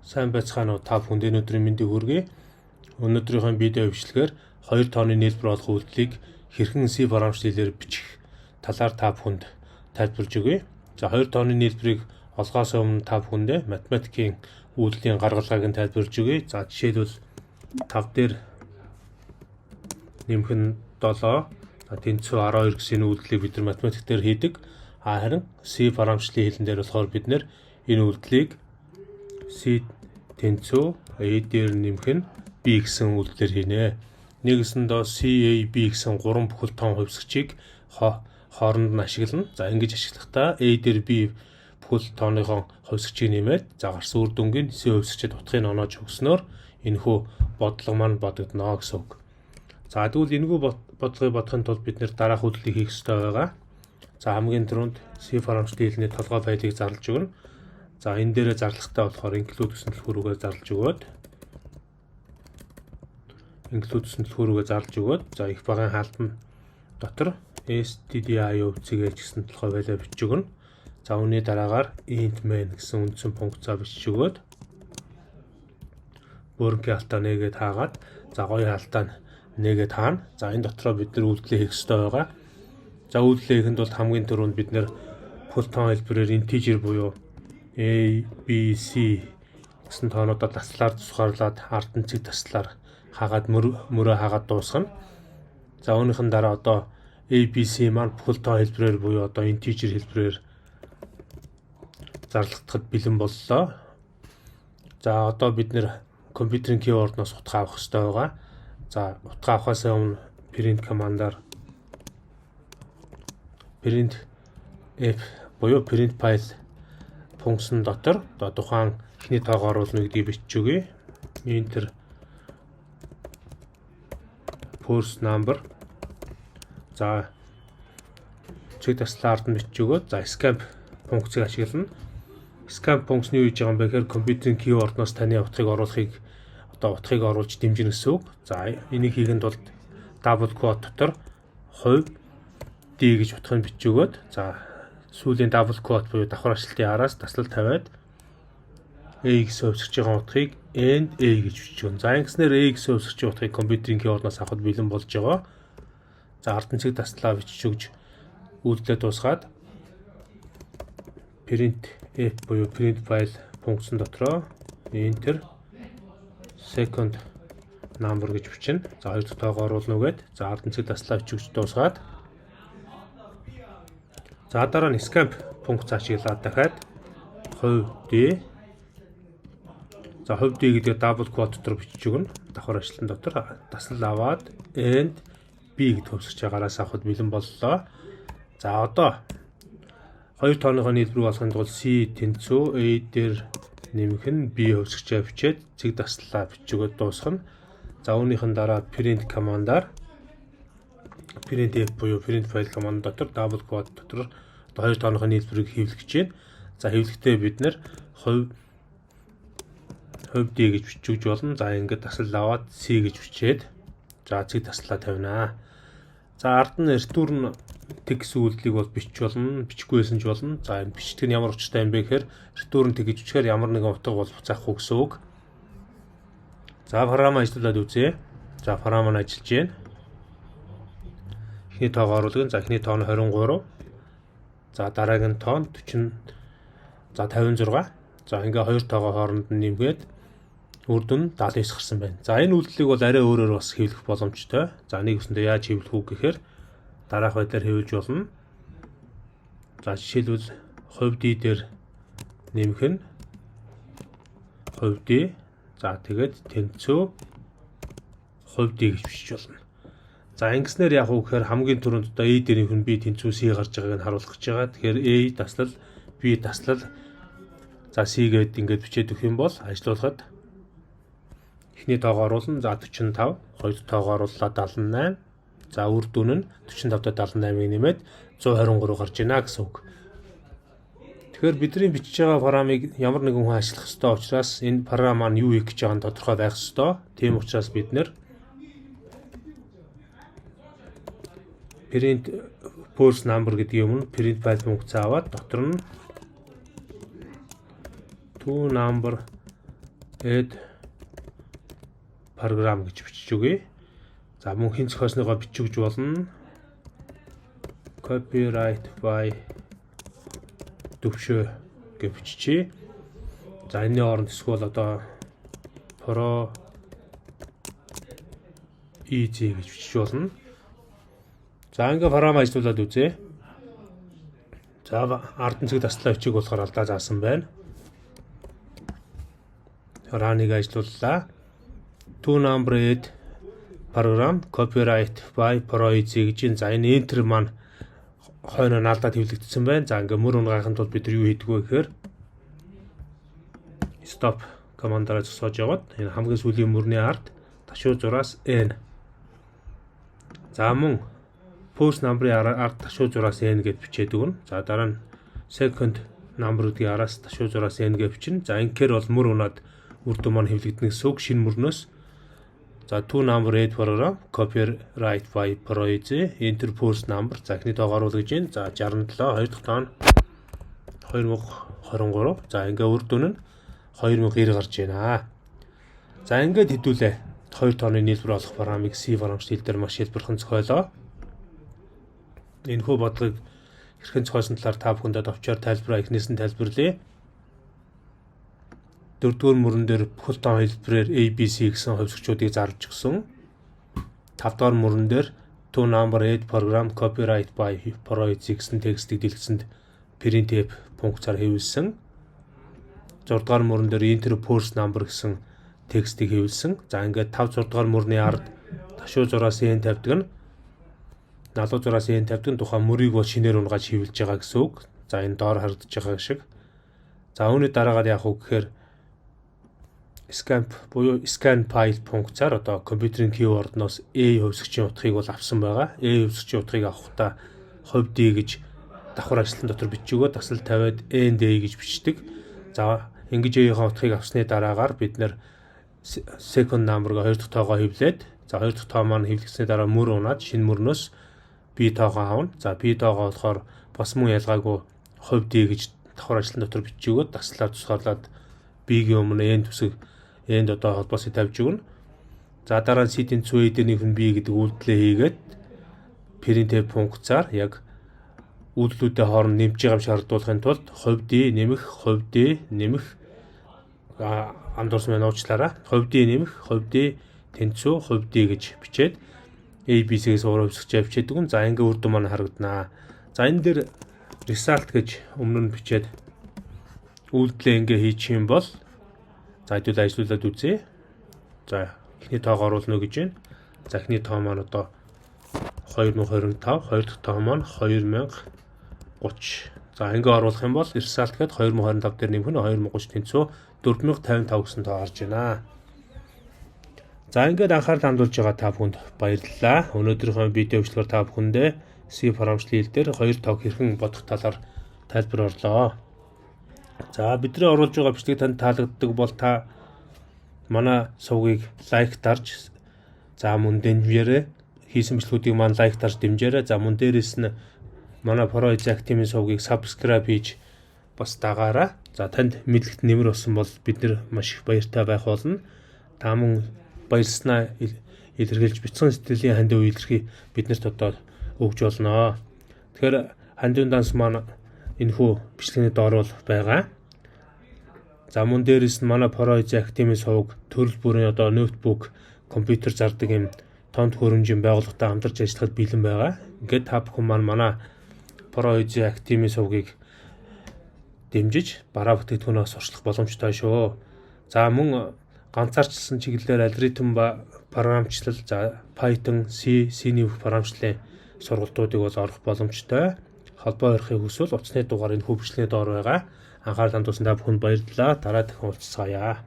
Сайн байцгаана уу та бүхэнд өнөөдрийн мэндийг хүргэе. Өнөөдрийн видео бичлэгээр 2 тооны нийлбэр олох үйлдэлийг хэрхэн C програмчлалээр бичих талаар та бүхэнд тайлбарлаж өгье. За 2 тооны нийлбэрийг олгохоос өмнө та бүхэндээ математикийн үйлдэлийн гаргалгааг нь тайлбарлаж өгье. За жишээлбэл 5 дээр нэмэх нь 7, тэнцүү 12 гэсэн үйлдэлийг бид нар математик дээр хийдэг. Харин C програмчлалын хэлэн дээр болохоор бид нэр энэ үйлдэлийг C тэнцүү A дээр нэмэх нь B гэсэн үйлдэлээр хийнэ. Нэгэсэндээ C, A, B гэсэн 3 бүхэл тоон хувьсгчийг хооронд нь ашиглана. За ингэж ашиглахдаа A дээр B бүхэл тооныхон хувьсгчийг нэмээд за гарсан үр дүнгийн C хувьсгчид утгыг оноож өгснөөр энэхүү бодлого маань бодогдно гэсэн үг. За тэгвэл энэхүү бодлогыг бодохын тулд бид нэр дараах үйлдэлийг хийх ёстой байгаа. За хамгийн түрүүнд C програмчлалын хэлний толгой файлыг зарлаж өгнө. За энэ дээрээ зарлахтай болохоор include гэсэн түлхүүр рүүгээ зарлаж өгөөд за их багын хаалтан дотор stdio цэгээ гэсэн толгой файлаа бичиж өгнө. За үүний дараагаар int main гэсэн үндсэн функцаа бичиж өгөөд бүрэнгийн хаалтаа нэгээд хаагаад за гоё хаалтаа нэгээд хаана. За энэ дотроо бид нар үйлдэлээ хийх ёстой байгаа. За үйлдэлээ хийхэд бол хамгийн түрүүнд бид нэр full тоон хэлбэрээр integer буюу A, B, C гэсэн тоонуудаа таслаар тусгаарлаад ард нь цэг таслаар хаагаад мөрөө хаагаад дуусгана. За үүнийхэн дараа одоо A, B, C маань бүхэл тоон хэлбэрээр буюу одоо integer хэлбэрээр зарлагдахад бэлэн боллоо. За одоо бид нэр компьютерийн keyboard-ноос утга авах хэрэгтэй байгаа. За утга авахаас өмнө print командаар print f буюу print file функцэн дотор тухайн эхний тоогоо оруулна гэдгийг бичиж өгье. Enter first number. За цэг таслаард нь бичиж өгөөд за scan функцийг ашиглана. Scan функцны юу хийж байгаа юм бэ гэхээр компьютерийн keyboard-ноос таны утгыг оруулж дэмжинэ гэсэн үг. За энийг хийхэд бол double quote дотор хувь D гэж утгыг бичиж өгөөд за сүүлийн double quote буюу давхар ашлтын араас таслал тавиад A гэсэн хувьсгчийн утгыг and A гэж бичиж өгнө. За ингэснээр A гэсэн хувьсгчийн утгыг компьютерийн keyboard-наас авахд бэлэн болж байгаа. За ард нь цэг таслаа бичиж өгж үйлдэлээ дуусгаад print f буюу print file функцэн дотроо enter second number гэж бичнэ. За хоёр дахь тоогоо оруулна үгээд за ард нь цэг таслаа бичиж өгч дуусгаад за дараа нь scan функц ашиглаад дахиад хувь D. За хувь D гэдэг double quote дотор бичиж өгнө. Давхар ашлтан дотор таслал аваад and B гэдэг хувьсгчийн гараас авахд бэлэн боллоо. За одоо хоёр тооныхоо нийлбэрийг олохын тулд C тэнцүү A дээр нэмэх нь B хувьсгчээ бичээд цэг таслалаа бичиж өгöd дуусгана. За үүнийхэн дараа print командаар print f буюу print file команд дотор double quote дотор хоёр тооныхоо нийлбэрийг хэвлэх гэж байна. За хэвлэхдээ бид нэр хувь D гэж бичиж өгч болно. За ингээд таслал аваад C гэж бичээд за цэг таслаа тавина. За ард нь return тэг гэсэн үйлдэлийг бол бичих болно, бичихгүйсэн ч болно. За энэ бичдэг нь ямар учиртай юм бэ гэхээр return тэг гэж бичихээр ямар нэгэн утга бол буцаахгүй гэсэн үг. За програм ажиллаад үзье. За програм нь ажиллаж байна. Эхний тоогоо оруулгын. За эхний тоон 23. За дараагийн тоон 40. За 56. За ингээ хоёр тоогоо хооронд нь нэмгээд үр дүн 79 гарсан байна. За энэ үйлдэлийг бол арай өөрөөр бас хэвлэх боломжтой. За нэг үсэндээ яаж хэвлэх үү гэхээр дараах байдлаар хэвлэж болно. За жишээлбэл хувь D дээр нэмэх нь хувь D. За тэгээд тэнцүү хувь D гэж бичиж болно. За ингэснээр яг уу гэхээр хамгийн түрүүнд одоо A дээр нэмэх нь B тэнцүү C гарч байгааг нь харуулах гэж байгаа. Тэгэхээр A таслал B таслал за C гээд ингээд бичээд өгөх юм бол ажиллуулахад эхний тоогоо оруулна. За 45, хоёр дахь тоогоо орууллаа 78. За үр дүн нь 45-д 78-ыг нэмээд 123 гарч ийна гэсэн үг. Тэгэхээр бидний бичиж байгаа програмыг ямар нэгэн хүн ашиглах ёстой учраас энэ програм маань юу хийх гэж байгааг нь тодорхой байх ёстой. Тийм учраас бид нэр print first number гэдэг юм нь print file функц аваад дотор нь to number add програм гэж бичиж өгье. За мөн хин зохиосныгоо бичих гэж болно. Copyright by төвшөө гэж биччихье. За энэний оронд эсвэл одоо Pro Easy гэж бичиж болно. За ингээ програм ажиллуулад үзье. За ард цэг таслаа бичиг болохоор алдаа заасан байна. Раныг ажиллууллаа. To number add програм copyright by Pro Easy гэж за энэ enter маань хойно наалдаад хэвлэгдсэн байна. За ингээ мөр унгахын тулд бид нар юу хийдэг вэ гэхээр stop командаараа зогсоож яваад энэ хамгийн сүүлийн мөрний ард ташуу зураас n. За мөн post number-ийн ард ташуу зураас n гэж бичээд өгнө. За дараа нь second number-ийн араас ташуу зураас n гэж бичнэ. За инхээр бол мөр унаад үр дүн маань хэвлэгдэнэ гэсэн үг. Шинэ мөрнөөс за to number add програм copyright by Pro Easy enter post number за эхний тоог оруулах гэж байна. За 67 хоёр дахь тоо нь 2023. За ингээ үр дүн нь 2090 гарч байна. За ингээд хэдүүлээ. Хоёр тооны нийлбэр олох програмыг C програмч хэл дээр маш хэлбэрхэн зохиолоо. Энэхүү бодлогыг хэрхэн зохиосон талаар та бүхэндээ товчоор тайлбараа эхнээс нь тайлбарлая. Дөрөвдүгээр мөрөн дээр бүхэл тоон хэлбэрээр ABC гэсэн хувьсгчуудыг зарж өгсөн. Тавдугаар мөрөн дээр to number add program copyright by Pro Easy гэсэн текстийг дэлгэсэнд print tab функцаар хэвлэсэн. 6 дугаар мөрөн дээр enter post number гэсэн текстийг хэвлэсэн. За ингээд 5 6 дугаар мөрний ард ташуу зураас n тавьдаг нь налуу зураас n тавьдаг тухайн мөрийг бол шинээр унгааж хэвлэж байгаа гэсэн үг. За энэ доор харагдаж байгаа шиг. За үүний дараагаар яах вэ гэхээр scan буюу scan file функцаар одоо компьютерийн keyword-ноос A хувьсгчийн утгыг бол авсан байгаа. A хувьсгчийн утгыг авахдаа хувь D гэж давхар ажлын дотор бичиж өгөө тасал тавиад end A гэж бичдэг. За ингэж A-ийн утгыг авсны дараагаар бид нэр second number-ыг хоёр дахь тоогоо хэвлээд за хоёр дахь тоо маань хэвлэгдсэний дараа мөр унаад шинэ мөрнөөс B тоогоо авна. За B тоогоо болохоор бас мөн ялгаагүй хувь D гэж давхар ажлын дотор бичиж өгөө таслаар тусгаарлаад B-ийн өмнө end төсөг энд одоо холбоосыг тавьж өгнө. За дараа нь C-ийн цүү эдэрнийх нь B гэдэг үйлдэлээ хийгээд print tab функцаар яг үйлдэлүүдийн хооронд нэмж байгаа шаардлагын тулд хувь D нэмэх хувь D нэмэх андуурсан уучлаарай. Хувь D нэмэх хувь D тэнцүү хувь D гэж бичээд ABC-гээс уруу хэвсгэж бичээд өгнө. За ингээ үр дүн маань харагданаа. За энэ дээр result гэж өмнө нь бичээд үйлдэлээ ингээ хийчих юм бол за хэдүүл ажиллуулад үзье. За эхний тоог оруулна гэж байна. За эхний тоо маань одоо 2025, хоёр дахь тоо маань 2030. За ингээ оруулах юм бол result гээд 2025 дээр нэмэх нь 2030 тэнцүү 4055 гэсэн тоо гарч байна. За ингээд анхаарал хандуулж байгаа та бүхэнд баярлалаа. Өнөөдрийнхөө видео бичлэгээр та бүхэндээ C програмчлалын хэл дээр хоёр тоог хэрхэн бодох талаар тайлбар орлоо. За бидний оруулж байгаа бичлэг танд таалагддаг бол та манай сувгийг лайк дарж за мөн дэмжээрэй. Хийсэн бичлэгүүдийг маань лайк дарж дэмжээрэй. За мөн дээрээс нь манай Pro Easy Academy сувгийг subscribe хийж бас дагаарай. За танд мэдлэгт нэмэр болсон бол бид нэр маш их баяртай байх болно. Та мөн баярснаа илэрхийлж бяцхан сэтгэлийн хандив илэрхий биднэрт одоо өгж болно. Тэгэхээр хандив данс маань энэхүү бичлэгийн доор бол байгаа. За мөн дээрээс нь манай Pro Easy Academy сувг төрөл бүрийн одоо ноутбук, компьютер зардаг юм тоног хөрөмжийн байгууллагатай хамтарч ажиллахад бэлэн байгаа. Ингээд та бүхэн манай Pro Easy Academy сувгийг дэмжиж бараа бүтээгдэхүүнээ сурчлах боломжтой шүү. За мөн ганцаарчилсан чиглэлээр алгоритм ба програмчлал, за Python, C, C-ний програмчлалын сургалтуудыг бол орох боломжтой. Холбоо өрөхийг хүсвэл утасны дугаар энэ хүү бичлэгийн доор байгаа. Анхаарал хандуулсан та бүхэнд баярлалаа. Дараа дахин уулзцаая.